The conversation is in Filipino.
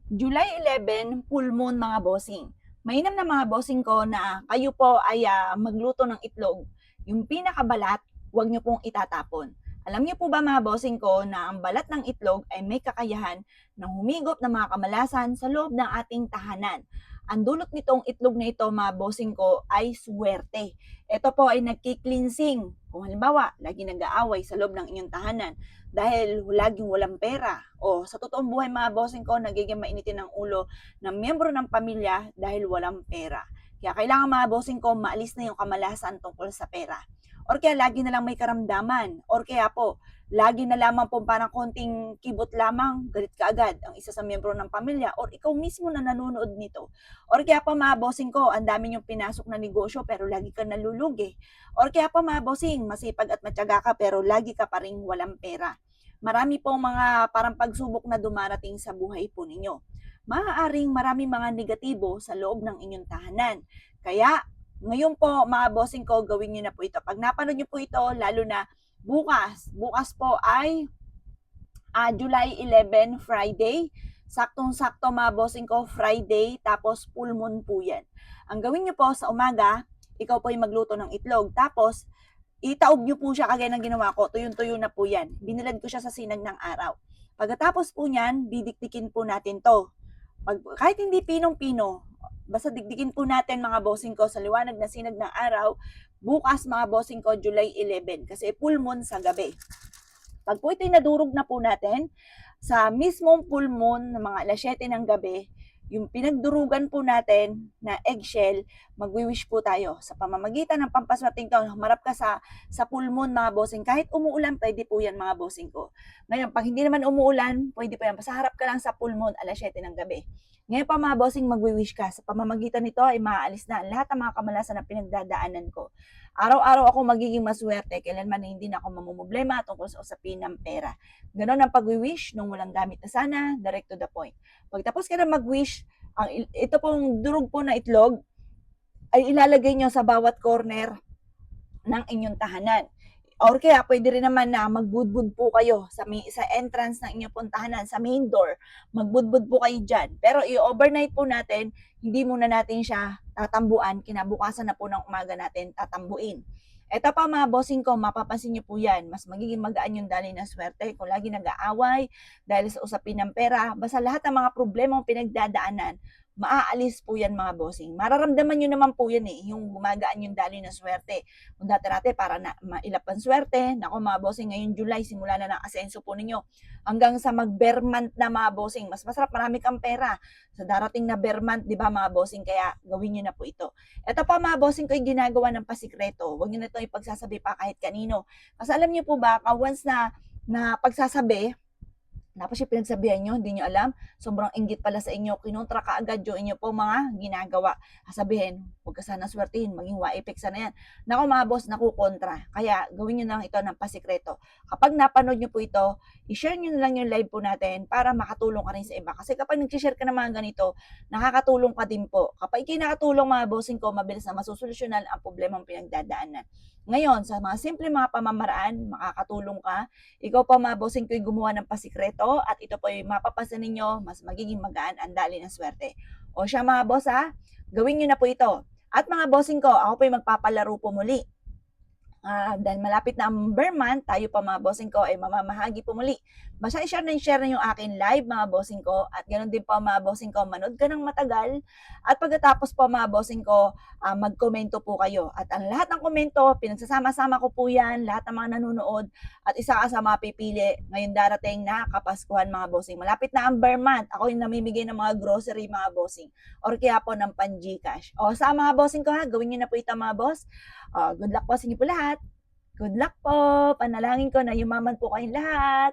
July 11, full moon mga bossing. Mainam na mga bossing ko na kayo po ay magluto ng itlog. Yung pinakabalat, huwag nyo pong itatapon. Alam niyo po ba mga bossing ko na ang balat ng itlog ay may kakayahan ng humigop ng mga kamalasan sa loob ng ating tahanan. Ang dulot nitong itlog na ito mga bossing ko ay swerte. Ito po ay nagki-cleansing. Kung halimbawa, lagi nag-aaway sa loob ng inyong tahanan, dahil laging walang pera. O sa totoong buhay mga bossing ko, nagiging mainitin ang ulo ng miyembro ng pamilya dahil walang pera. Kaya kailangan mga bossing ko, maalis na yung kamalasan tungkol sa pera. Or kaya lagi na lang may karamdaman. Or kaya po, lagi na lamang po parang konting kibot lamang, galit ka agad ang isa sa miyembro ng pamilya or ikaw mismo na nanonood nito. Or kaya pa mga bossing ko, ang dami yung pinasok na negosyo pero lagi ka nalulugi. Or kaya pa mga bossing, masipag at matyaga ka pero lagi ka pa rin walang pera. Marami pong mga parang pagsubok na dumarating sa buhay po ninyo. Maaaring maraming mga negatibo sa loob ng inyong tahanan. Kaya ngayon po mga bossing ko, gawin nyo na po ito. Pag napanood nyo po ito, lalo na bukas po ay July 11, Friday. Saktong-sakto mga bossing ko, Friday, tapos full moon po yan. Ang gawin nyo po sa umaga, ikaw po ay magluto ng itlog. Tapos, itaob nyo po siya kagaya ng ginawa ko, tuyong-tuyo na po yan. Binilad ko siya sa sinag ng araw. Pagkatapos po niyan, didiktikin po natin to. Kahit hindi pinong-pino, basta dikdikin po natin mga bossing ko sa liwanag na sinag ng araw, bukas mga bossing ko, July 11, kasi full moon sa gabi. Pag po ito'y nadurog na po natin, sa mismong full moon ng mga alas 7 ng gabi, yung pinagdurugan po natin na eggshell, magwi-wish po tayo. Sa pamamagitan ng pampaswerteng taon, humarap ka sa full moon mga bossing. Kahit umuulan, pwede po yan mga bossing ko. Ngayon, pag hindi naman umuulan, pwede po yan. Basta harap ka lang sa full moon, alas 7 ng gabi. Ngayon pa mga bossing, magwi-wish ka. Sa pamamagitan nito ay maaalis na lahat ng mga kamalasan na pinagdadaanan ko. Araw-araw ako magiging maswerte, kailanman na hindi na ako mamumblema tungkol sa usapin ng pera. Ganon ang pag-wish nung walang gamit na sana, direct to the point. Pagtapos ka na mag-wish, ito pong durog po na itlog, ay ilalagay nyo sa bawat corner ng inyong tahanan. Or kaya pwede rin naman na magbudbud po kayo sa entrance ng inyong puntahanan, sa main door. Magbudbud po kayo dyan. Pero i-overnight po natin, hindi muna natin siya tatambuan. Kinabukasan na po ng umaga natin tatambuin. Ito pa mga bossing ko, mapapansin nyo po yan. Mas magiging magaan yung daloy ng swerte kung lagi nag-aaway dahil sa usapin ng pera. Basta lahat ng mga problema pinagdadaanan, maaalis po yan mga bossing. Mararamdaman nyo naman po yan yung gumagaan yung daloy ng swerte. Kung dati-dati para na mailap ang swerte, nako mga bossing, ngayon July, simula na ng asenso po ninyo. Hanggang sa mag-bear month na mga bossing, mas masarap, marami kang pera. Sa darating na bear month, di ba mga bossing, kaya gawin nyo na po ito. Ito pa mga bossing ko yung ginagawa ng pasikreto. Huwag nyo na ito ipagsasabi pa kahit kanino. Kasi alam nyo po ba, once na pagsasabi, tapos yung pinagsabihan nyo, hindi nyo alam, sobrang inggit pala sa inyo, kinontra ka agad yung inyo po mga ginagawa. Sabihin, huwag ka sana swertihin, maging wa-effect sana yan. Naku mga boss, nakukontra. Kaya gawin nyo na lang ito ng pasikreto. Kapag napanood nyo po ito, i-share nyo na lang yung live po natin para makatulong ka rin sa iba. Kasi kapag nag-share ka ng mga ganito, nakakatulong ka din po. Kapag ikinakatulong mga bossing ko, mabilis na masusolusyonan ang problemang pinagdadaanan. Ngayon, sa mga simple mga pamamaraan, makakatulong ka. Ikaw pa mga bossing ko'y gumawa ng pasikreto at ito po'y mapapansin ninyo, mas magiging magaan ang daloy ng swerte. O siya mga boss gawin nyo na po ito. At mga bossing ko, ako po'y magpapalaro po muli. Dahil malapit na ang bear month, tayo pa mga bossing ko ay mamamahagi po muli. Basta i-share na yung akin live mga bossing ko at ganoon din po mga bossing ko, manood ka ng matagal at pagkatapos po mga bossing ko, magkomento po kayo. At ang lahat ng komento, pinagsasama-sama ko po yan, lahat ng mga nanonood at isa ka sa mga pipili ngayon darating na Kapaskuhan mga bossing. Malapit na ang bear month, ako yung namimigay ng mga grocery mga bossing or kaya po ng pan-Gcash. O sa mga bossing ko gawin nyo na po ito mga boss. Good luck po sa inyo po lahat. Good luck po. Panalangin ko na yumaman po kayong lahat.